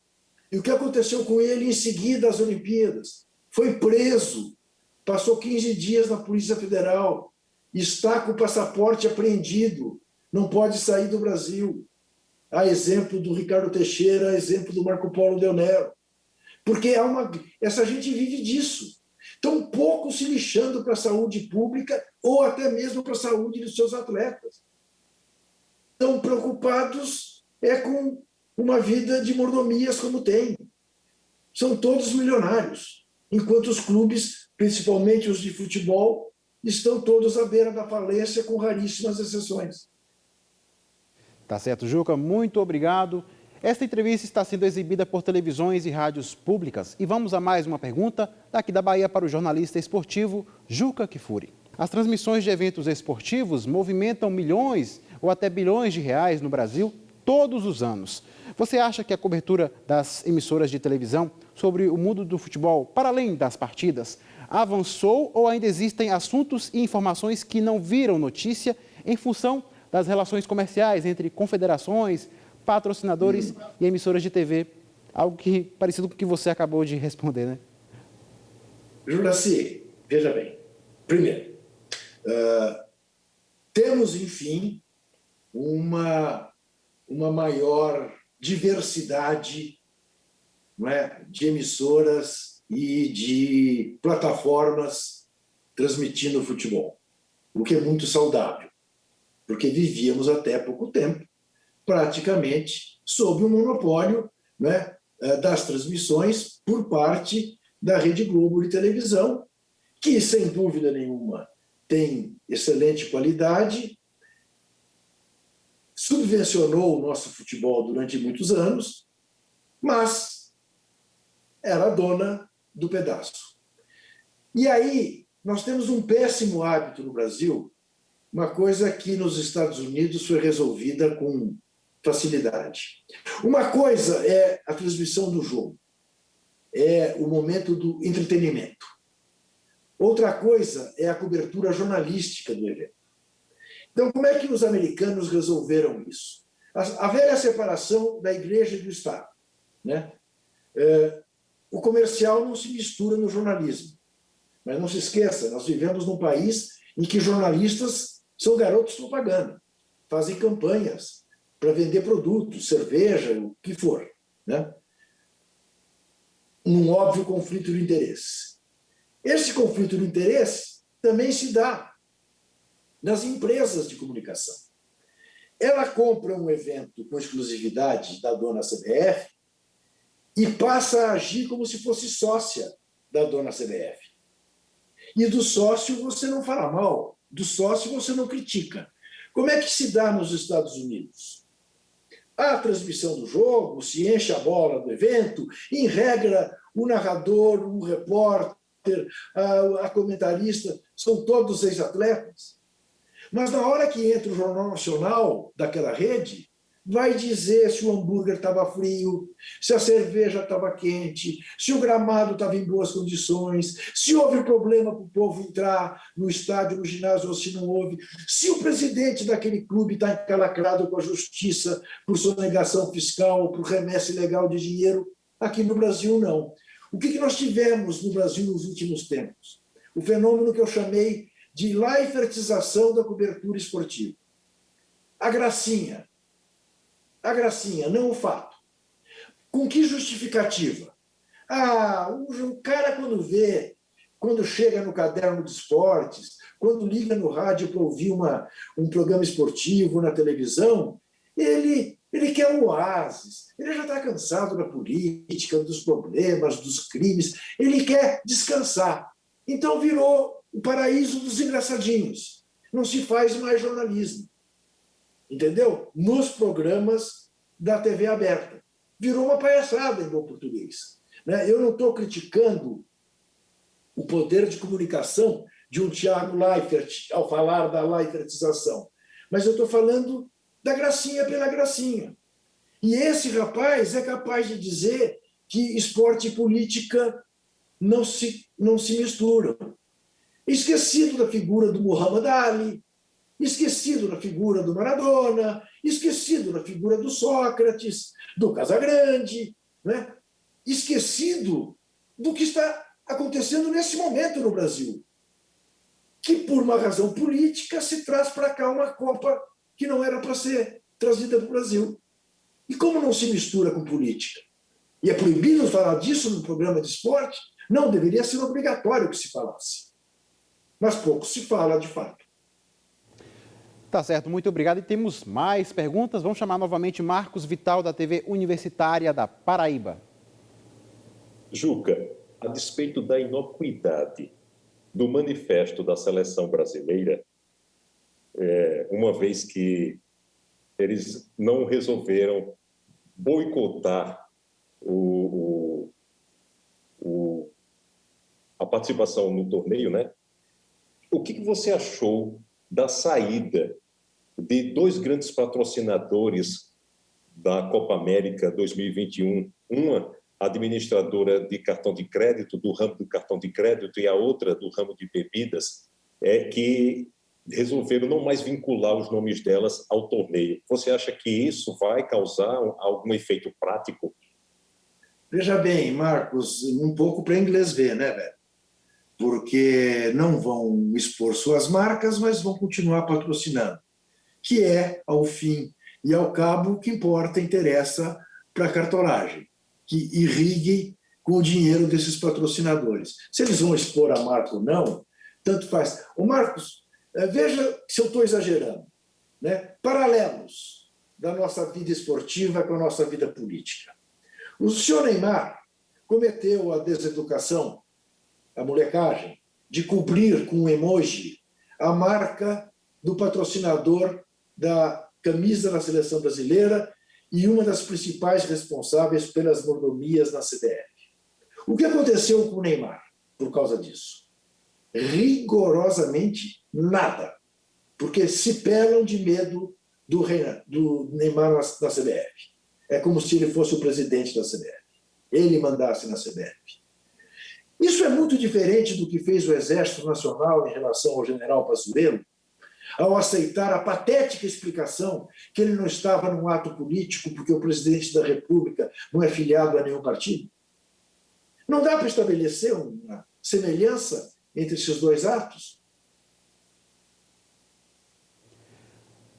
E o que aconteceu com ele em seguida às Olimpíadas? Foi preso, passou 15 dias na Polícia Federal, está com o passaporte apreendido, não pode sair do Brasil. A exemplo do Ricardo Teixeira, a exemplo do Marco Polo Del Nero. Porque essa gente vive disso. Estão pouco se lixando para a saúde pública ou até mesmo para a saúde dos seus atletas. Estão preocupados com uma vida de mordomias como tem. São todos milionários, enquanto os clubes, principalmente os de futebol, estão todos à beira da falência, com raríssimas exceções. Tá certo, Juca, muito obrigado. Esta entrevista está sendo exibida por televisões e rádios públicas. E vamos a mais uma pergunta daqui da Bahia para o jornalista esportivo Juca Kfouri. As transmissões de eventos esportivos movimentam milhões ou até bilhões de reais no Brasil todos os anos. Você acha que a cobertura das emissoras de televisão sobre o mundo do futebol, para além das partidas, avançou ou ainda existem assuntos e informações que não viram notícia em função das relações comerciais entre confederações, patrocinadores e emissoras de TV? Algo que parecido com o que você acabou de responder, né? Juraci, veja bem. Primeiro, temos, enfim, uma maior diversidade, não é, de emissoras e de plataformas transmitindo futebol, o que é muito saudável, porque vivíamos até pouco tempo praticamente sob o monopólio, né, das transmissões por parte da Rede Globo de televisão, que, sem dúvida nenhuma, tem excelente qualidade, subvencionou o nosso futebol durante muitos anos, mas era a dona do pedaço. E aí nós temos um péssimo hábito no Brasil uma coisa que nos Estados Unidos foi resolvida com facilidade. Uma coisa é a transmissão do jogo, é o momento do entretenimento. Outra coisa é a cobertura jornalística do evento. Então, como é que os americanos resolveram isso? A velha separação da igreja e do Estado, né? O comercial não se mistura no jornalismo. Mas não se esqueça, nós vivemos num país em que jornalistas são garotos propaganda, fazem campanhas para vender produtos, cerveja, o que for, né? Num óbvio conflito de interesse. Esse conflito de interesse também se dá nas empresas de comunicação. Ela compra um evento com exclusividade da dona CBF e passa a agir como se fosse sócia da dona CBF. E do sócio você não fala mal, do sócio você não critica. Como é que se dá nos Estados Unidos? A transmissão do jogo, se enche a bola do evento, em regra, o narrador, o repórter, a comentarista, são todos ex-atletas. Mas na hora que entra o Jornal Nacional daquela rede, vai dizer se o hambúrguer estava frio, se a cerveja estava quente, se o gramado estava em boas condições, se houve problema para o povo entrar no estádio, no ginásio, ou se não houve, se o presidente daquele clube está encalacrado com a justiça por sonegação fiscal, por remessa ilegal de dinheiro. Aqui no Brasil, não. O que nós tivemos no Brasil nos últimos tempos? O fenômeno que eu chamei de laifertização da cobertura esportiva. A gracinha, não o fato. Com que justificativa? O cara quando chega no caderno de esportes, quando liga no rádio para ouvir um programa esportivo na televisão, ele quer um oásis, ele já está cansado da política, dos problemas, dos crimes, ele quer descansar. Então virou o paraíso dos engraçadinhos. Não se faz mais jornalismo. Entendeu? Nos programas da TV aberta. Virou uma palhaçada em bom português. Eu não estou criticando o poder de comunicação de um Thiago Leifert ao falar da laifertização, mas eu estou falando da gracinha pela gracinha. E esse rapaz é capaz de dizer que esporte e política não se misturam. Esquecido da figura do Muhammad Ali, esquecido da figura do Maradona, esquecido da figura do Sócrates, do Casagrande, né? Esquecido do que está acontecendo nesse momento no Brasil, que por uma razão política se traz para cá uma Copa que não era para ser trazida para o Brasil. E como não se mistura com política? E é proibido falar disso no programa de esporte? Não, deveria ser obrigatório que se falasse. Mas pouco se fala, de fato. Tá certo, muito obrigado. E temos mais perguntas. Vamos chamar novamente Marcos Vital, da TV Universitária da Paraíba. Juca, a despeito da inocuidade do manifesto da seleção brasileira, uma vez que eles não resolveram boicotar a participação no torneio, né? O que você achou da saída de dois grandes patrocinadores da Copa América 2021, uma administradora de cartão de crédito, do ramo do cartão de crédito, e a outra do ramo de bebidas, que resolveram não mais vincular os nomes delas ao torneio? Você acha que isso vai causar algum efeito prático? Veja bem, Marcos, um pouco para inglês ver, né, velho? Porque não vão expor suas marcas, mas vão continuar patrocinando, que é, ao fim e ao cabo, o que importa, interessa para a cartolagem, que irrigue com o dinheiro desses patrocinadores. Se eles vão expor a marca ou não, tanto faz. Ô, Marcos, veja se eu estou exagerando, né? Paralelos da nossa vida esportiva com a nossa vida política. O senhor Neymar cometeu a deseducação, a molecagem, de cobrir com um emoji a marca do patrocinador da camisa da seleção brasileira e uma das principais responsáveis pelas mordomias na CBF. O que aconteceu com o Neymar por causa disso? Rigorosamente nada. porque se pelam de medo do Neymar na CBF. É como se ele fosse o presidente da CBF. Ele mandasse na CBF. Isso é muito diferente do que fez o Exército Nacional em relação ao general Pazuello, ao aceitar a patética explicação que ele não estava num ato político porque o presidente da República não é filiado a nenhum partido. Não dá para estabelecer uma semelhança entre esses dois atos?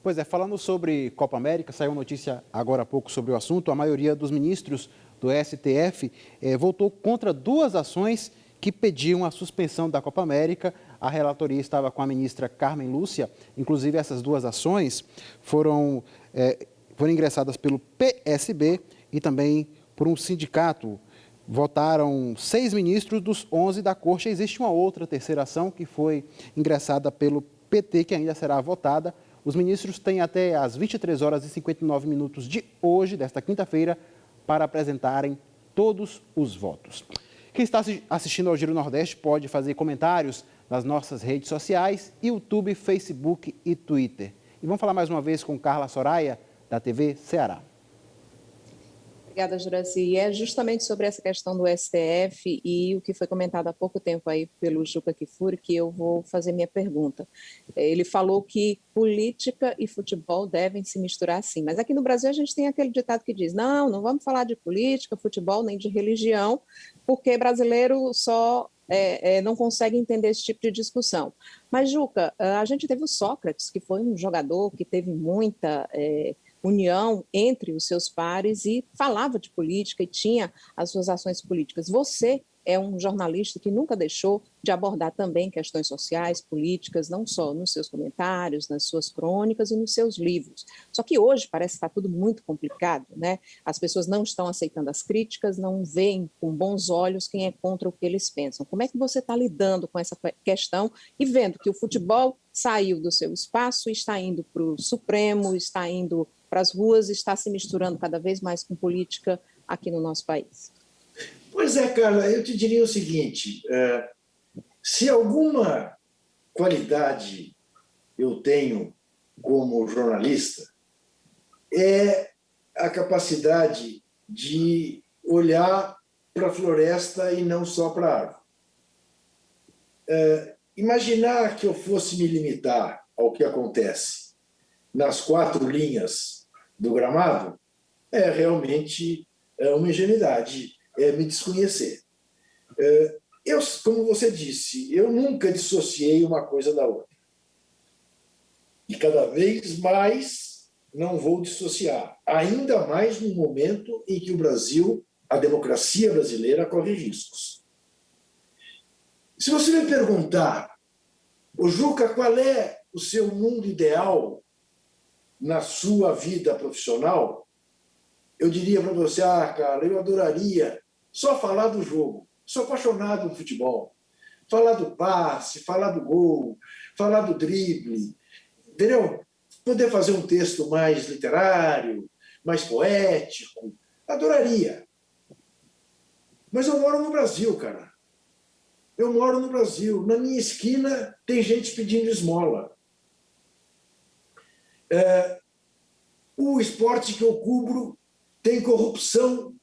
Pois é, falando sobre Copa América, saiu notícia agora há pouco sobre o assunto. A maioria dos ministros do STF votou contra duas ações que pediam a suspensão da Copa América. A relatoria estava com a ministra Carmen Lúcia. Inclusive, essas duas ações foram ingressadas pelo PSB e também por um sindicato. Votaram 6 ministros dos 11 da Corte. Existe uma outra terceira ação que foi ingressada pelo PT, que ainda será votada. Os ministros têm até às 23 horas e 59 minutos de hoje, desta quinta-feira, para apresentarem todos os votos. Quem está assistindo ao Giro Nordeste pode fazer comentários nas nossas redes sociais, YouTube, Facebook e Twitter. E vamos falar mais uma vez com Carla Soraya, da TV Ceará. Obrigada, Juraci. E é justamente sobre essa questão do STF e o que foi comentado há pouco tempo aí pelo Juca Kfouri que eu vou fazer minha pergunta. Ele falou que política e futebol devem se misturar sim, mas aqui no Brasil a gente tem aquele ditado que diz, não vamos falar de política, futebol, nem de religião, porque brasileiro só não consegue entender esse tipo de discussão. Mas, Juca, a gente teve o Sócrates, que foi um jogador que teve muita união entre os seus pares e falava de política e tinha as suas ações políticas. Você é um jornalista que nunca deixou de abordar também questões sociais, políticas, não só nos seus comentários, nas suas crônicas e nos seus livros. Só que hoje parece que está tudo muito complicado, né? As pessoas não estão aceitando as críticas, não veem com bons olhos quem é contra o que eles pensam. Como é que você está lidando com essa questão e vendo que o futebol saiu do seu espaço e está indo para o Supremo, está indo para as ruas, está se misturando cada vez mais com política aqui no nosso país? Pois é, Carla, eu te diria o seguinte, se alguma qualidade eu tenho como jornalista, é a capacidade de olhar para a floresta e não só para a árvore. Imaginar que eu fosse me limitar ao que acontece nas 4 linhas do gramado é realmente uma ingenuidade, é me desconhecer. Eu, como você disse, eu nunca dissociei uma coisa da outra. E cada vez mais não vou dissociar, ainda mais no momento em que o Brasil, a democracia brasileira, corre riscos. Se você me perguntar, ô Juca, qual é o seu mundo ideal na sua vida profissional, eu diria para você, cara, eu adoraria só falar do jogo, sou apaixonado por futebol, falar do passe, falar do gol, falar do drible, entendeu? Poder fazer um texto mais literário, mais poético, adoraria. Mas eu moro no Brasil, cara. Eu moro no Brasil. Na minha esquina tem gente pedindo esmola. O esporte que eu cubro tem corrupção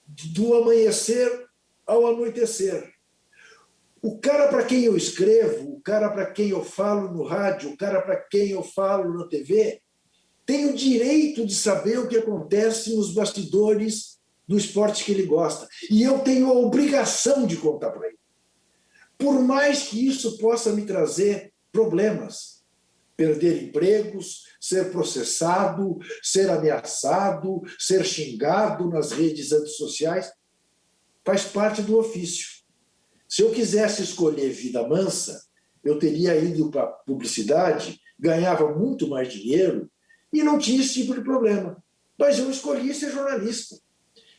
do amanhecer ao anoitecer. O cara para quem eu escrevo, o cara para quem eu falo no rádio, o cara para quem eu falo na TV, tem o direito de saber o que acontece nos bastidores do esporte que ele gosta. E eu tenho a obrigação de contar para ele. Por mais que isso possa me trazer problemas, perder empregos, ser processado, ser ameaçado, ser xingado nas redes antissociais, faz parte do ofício. Se eu quisesse escolher vida mansa, eu teria ido para a publicidade, ganhava muito mais dinheiro e não tinha esse tipo de problema. Mas eu escolhi ser jornalista.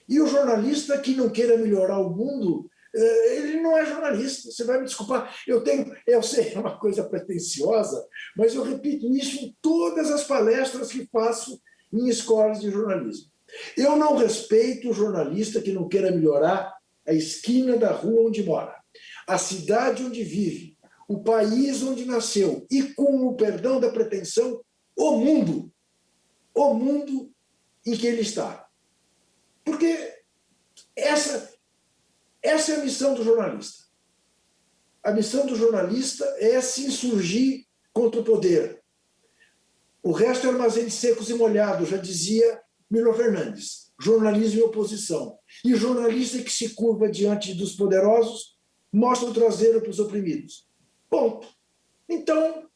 E o jornalista que não queira melhorar o mundo, ele não é jornalista. Você vai me desculpar. Eu sei, é uma coisa pretensiosa, mas eu repito isso em todas as palestras que faço em escolas de jornalismo. Eu não respeito o jornalista que não queira melhorar a esquina da rua onde mora, a cidade onde vive, o país onde nasceu e, com o perdão da pretensão, o mundo em que ele está. Porque essa é a missão do jornalista. A missão do jornalista é se insurgir contra o poder. O resto é armazém de secos e molhados, já dizia Milo Fernandes. Jornalismo e oposição. E o jornalista que se curva diante dos poderosos mostra o traseiro para os oprimidos. Ponto. Então,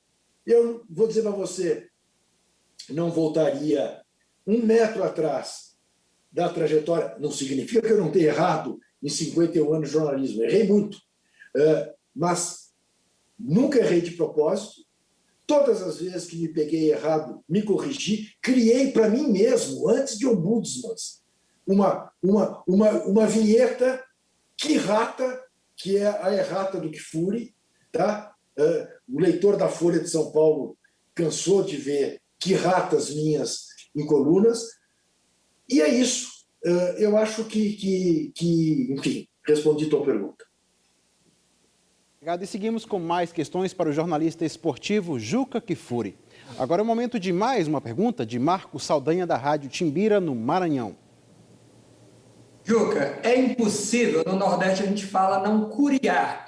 eu vou dizer para você, não voltaria 1 metro atrás da trajetória. Não significa que eu não tenha errado em 51 anos de jornalismo. Errei muito. Mas nunca errei de propósito. Todas as vezes que me peguei errado, me corrigi. Criei para mim mesmo, antes de ombudsman, uma vinheta que rata, que é a errata do Kfouri. Tá? O leitor da Folha de São Paulo cansou de ver que ratas minhas em colunas. E é isso. Eu acho que enfim, respondi tua pergunta. Obrigado. E seguimos com mais questões para o jornalista esportivo Juca Kfouri. Agora é o momento de mais uma pergunta de Marcos Saldanha, da Rádio Timbira, no Maranhão. Juca, é impossível, no Nordeste a gente fala não curiar,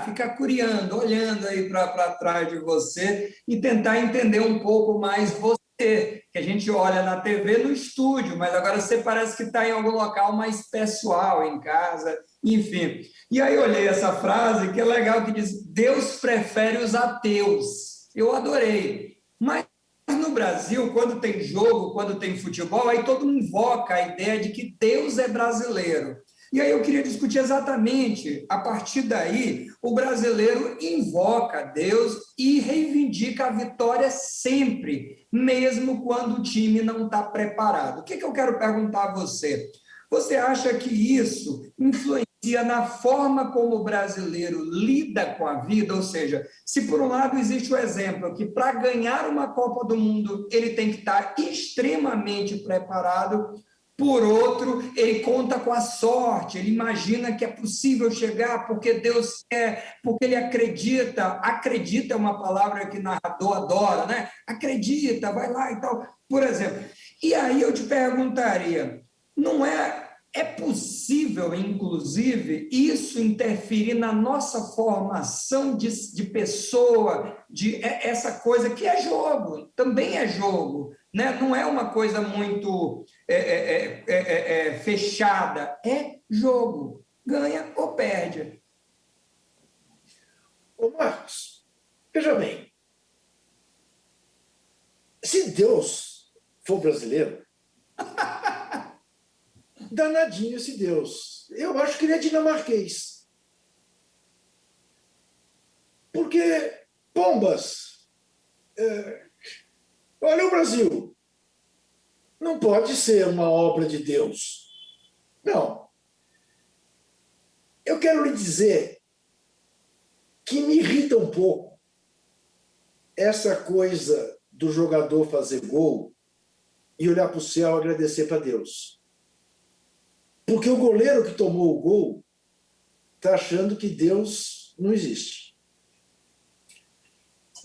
ficar curiando, olhando aí para trás de você e tentar entender um pouco mais você, que a gente olha na TV no estúdio, mas agora você parece que está em algum local mais pessoal, em casa, enfim. E aí eu olhei essa frase que é legal, que diz, Deus prefere os ateus. Eu adorei. Mas no Brasil, quando tem jogo, quando tem futebol, aí todo mundo invoca a ideia de que Deus é brasileiro. E aí eu queria discutir exatamente, a partir daí, o brasileiro invoca Deus e reivindica a vitória sempre, mesmo quando o time não está preparado. O que eu quero perguntar a você? Você acha que isso influencia na forma como o brasileiro lida com a vida? Ou seja, se por um lado existe o exemplo que para ganhar uma Copa do Mundo ele tem que estar extremamente preparado, por outro, ele conta com a sorte, ele imagina que é possível chegar porque Deus quer, porque ele acredita. Acredita é uma palavra que o narrador adora, né? Acredita, vai lá e tal, por exemplo. E aí eu te perguntaria, não é possível, inclusive, isso interferir na nossa formação de pessoa, essa coisa que é jogo, também é jogo, né? Não é uma coisa muito fechada, é jogo, ganha ou perde. Ô Marcos, veja bem, se Deus for brasileiro, danadinho esse Deus. Eu acho que ele é dinamarquês. Porque, pombas, olha o Brasil. Não pode ser uma obra de Deus. Não. Eu quero lhe dizer que me irrita um pouco essa coisa do jogador fazer gol e olhar para o céu e agradecer para Deus. Porque o goleiro que tomou o gol está achando que Deus não existe.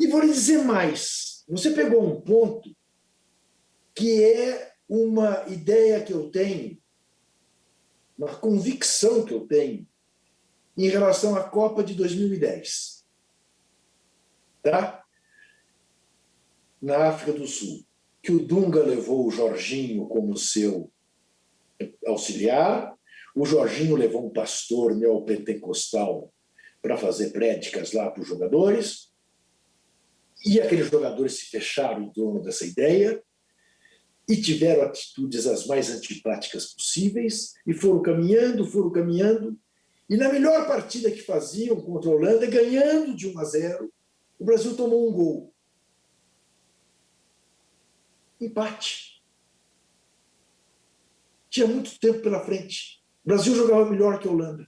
E vou lhe dizer mais. Você pegou um ponto que é uma ideia que eu tenho, uma convicção que eu tenho em relação à Copa de 2010. Tá? Na África do Sul. Que o Dunga levou o Jorginho como seu auxiliar, o Jorginho levou um pastor neopentecostal para fazer prédicas lá para os jogadores, e aqueles jogadores se fecharam em torno dessa ideia e tiveram atitudes as mais antipáticas possíveis e foram caminhando, e na melhor partida que faziam contra a Holanda, ganhando de 1-0, o Brasil tomou um gol. Empate. Tinha muito tempo pela frente. O Brasil jogava melhor que a Holanda.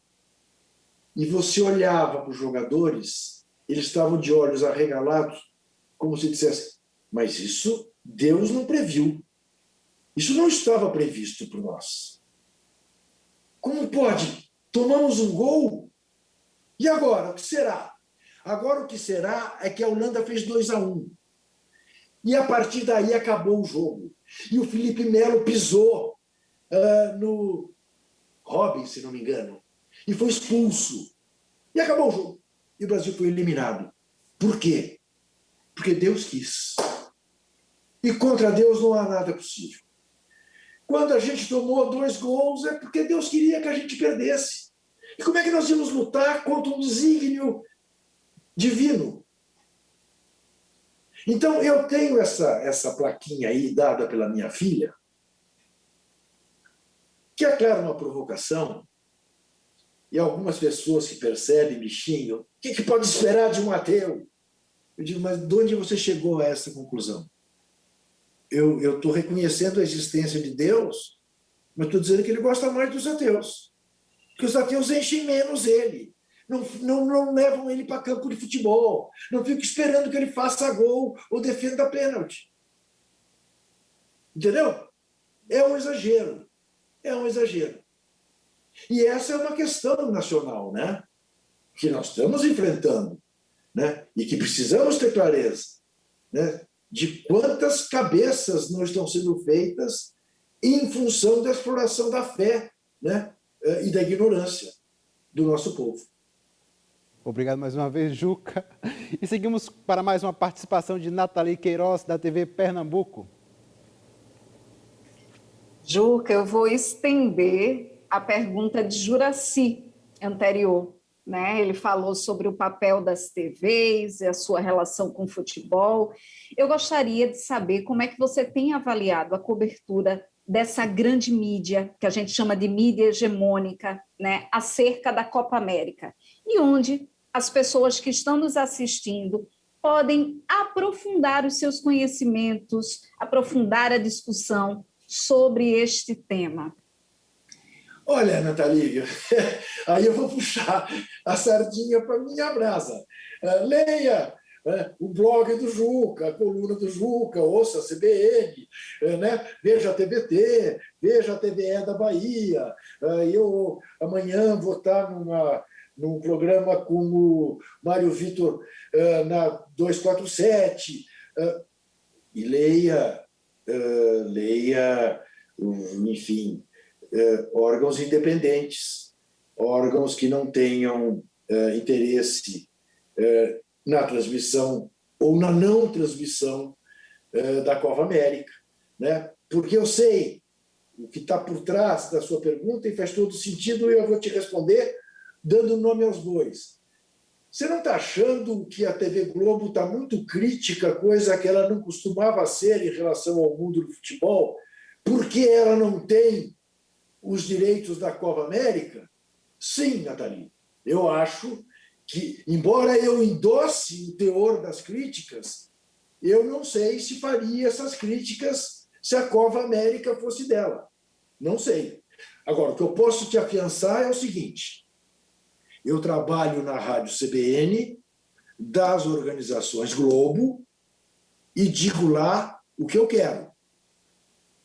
E você olhava para os jogadores, eles estavam de olhos arregalados, como se dissesse, mas isso Deus não previu. Isso não estava previsto por nós. Como pode? Tomamos um gol? E agora, o que será? Agora o que será é que a Holanda fez 2-1. E a partir daí acabou o jogo. E o Felipe Melo pisou no Robin, se não me engano, e foi expulso. E acabou o jogo. E o Brasil foi eliminado. Por quê? Porque Deus quis. E contra Deus não há nada possível. Quando a gente tomou 2 gols, é porque Deus queria que a gente perdesse. E como é que nós íamos lutar contra um desígnio divino? Então, eu tenho essa plaquinha aí, dada pela minha filha, que é, claro, uma provocação, e algumas pessoas que percebem me xingam. O que pode esperar de um ateu? Eu digo, mas de onde você chegou a essa conclusão? Eu estou reconhecendo a existência de Deus, mas estou dizendo que ele gosta mais dos ateus. Porque os ateus enchem menos ele. Não levam ele para campo de futebol. Não ficam esperando que ele faça gol ou defenda pênalti. Entendeu? É um exagero. É um exagero. E essa é uma questão nacional, né? Que nós estamos enfrentando, né? E que precisamos ter clareza, né? De quantas cabeças não estão sendo feitas em função da exploração da fé, né? E da ignorância do nosso povo. Obrigado mais uma vez, Juca. E seguimos para mais uma participação de Nathalie Queiroz, da TV Pernambuco. Juca, eu vou estender a pergunta de Juracy anterior, né? Ele falou sobre o papel das TVs e a sua relação com o futebol. Eu gostaria de saber como é que você tem avaliado a cobertura dessa grande mídia, que a gente chama de mídia hegemônica, né, acerca da Copa América, e onde as pessoas que estão nos assistindo podem aprofundar os seus conhecimentos, aprofundar a discussão sobre este tema. Olha, Nathalie, aí eu vou puxar a sardinha para minha brasa. Leia o blog do Juca, a coluna do Juca, ouça a CBN, né? Veja a TVT, veja a TVE da Bahia. Eu amanhã vou estar num programa com o Mário Vitor na 247. E leia, enfim, órgãos independentes, órgãos que não tenham interesse na transmissão ou na não transmissão da Copa América, né? Porque eu sei o que está por trás da sua pergunta e faz todo sentido, e eu vou te responder dando nome aos bois. Você não está achando que a TV Globo está muito crítica, coisa que ela não costumava ser em relação ao mundo do futebol, porque ela não tem os direitos da Copa América? Sim, Nathalie, eu acho que, embora eu endosse o teor das críticas, eu não sei se faria essas críticas se a Copa América fosse dela. Não sei. Agora, o que eu posso te afiançar é o seguinte: eu trabalho na Rádio CBN, das organizações Globo, e digo lá o que eu quero.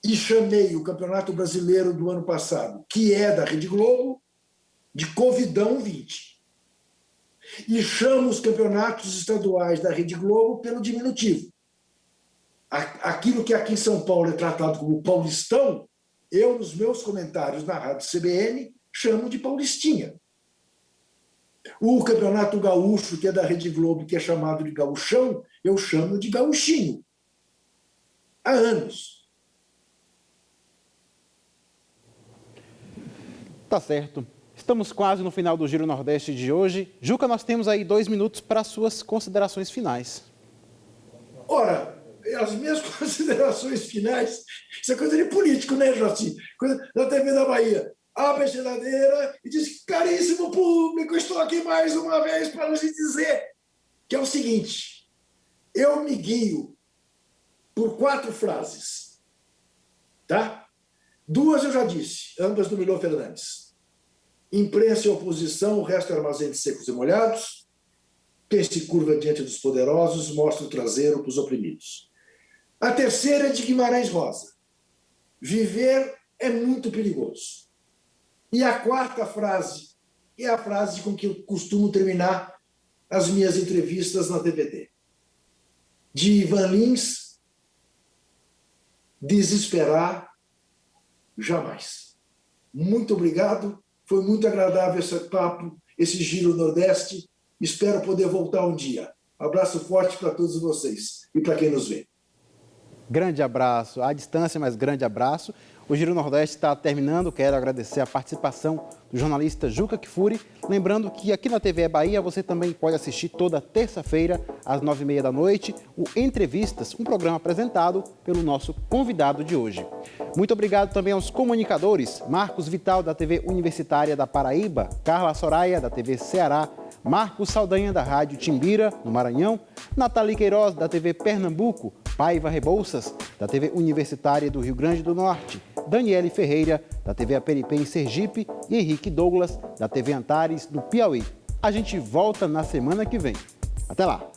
E chamei o Campeonato Brasileiro do ano passado, que é da Rede Globo, de Covidão 20. E chamo os campeonatos estaduais da Rede Globo pelo diminutivo. Aquilo que aqui em São Paulo é tratado como Paulistão, eu, nos meus comentários na Rádio CBN, chamo de Paulistinha. O Campeonato Gaúcho, que é da Rede Globo, que é chamado de Gauchão, eu chamo de Gauchinho. Há anos. Tá certo. Estamos quase no final do Giro Nordeste de hoje. Juca, nós temos aí 2 minutos para as suas considerações finais. Ora, as minhas considerações finais, isso é coisa de político, né, Joaci? Coisa da TV da Bahia. Abre a geladeira e diz: caríssimo público, estou aqui mais uma vez para lhes dizer que é o seguinte: eu me guio por 4 frases, tá? 2 eu já disse, ambas do Milor Fernandes. Imprensa e oposição, o resto é armazém de secos e molhados. Quem se curva diante dos poderosos mostra o traseiro para os oprimidos. A terceira é de Guimarães Rosa: viver é muito perigoso. E a 4ª frase é a frase com que eu costumo terminar as minhas entrevistas na TVT. De Ivan Lins, desesperar jamais. Muito obrigado, foi muito agradável esse papo, esse Giro Nordeste. Espero poder voltar um dia. Abraço forte para todos vocês e para quem nos vê. Grande abraço, à distância, mas grande abraço. O Giro Nordeste está terminando, quero agradecer a participação do jornalista Juca Kfouri. Lembrando que aqui na TVE Bahia você também pode assistir toda terça-feira, às 9h30 da noite, o Entrevistas, um programa apresentado pelo nosso convidado de hoje. Muito obrigado também aos comunicadores, Marcos Vital, da TV Universitária da Paraíba, Carla Soraya, da TV Ceará, Marcos Saldanha, da Rádio Timbira, no Maranhão, Nathalie Queiroz, da TV Pernambuco, Paiva Rebouças, da TV Universitária do Rio Grande do Norte, Daniele Ferreira, da TV Aperipê em Sergipe e Henrique Douglas, da TV Antares, do Piauí. A gente volta na semana que vem. Até lá!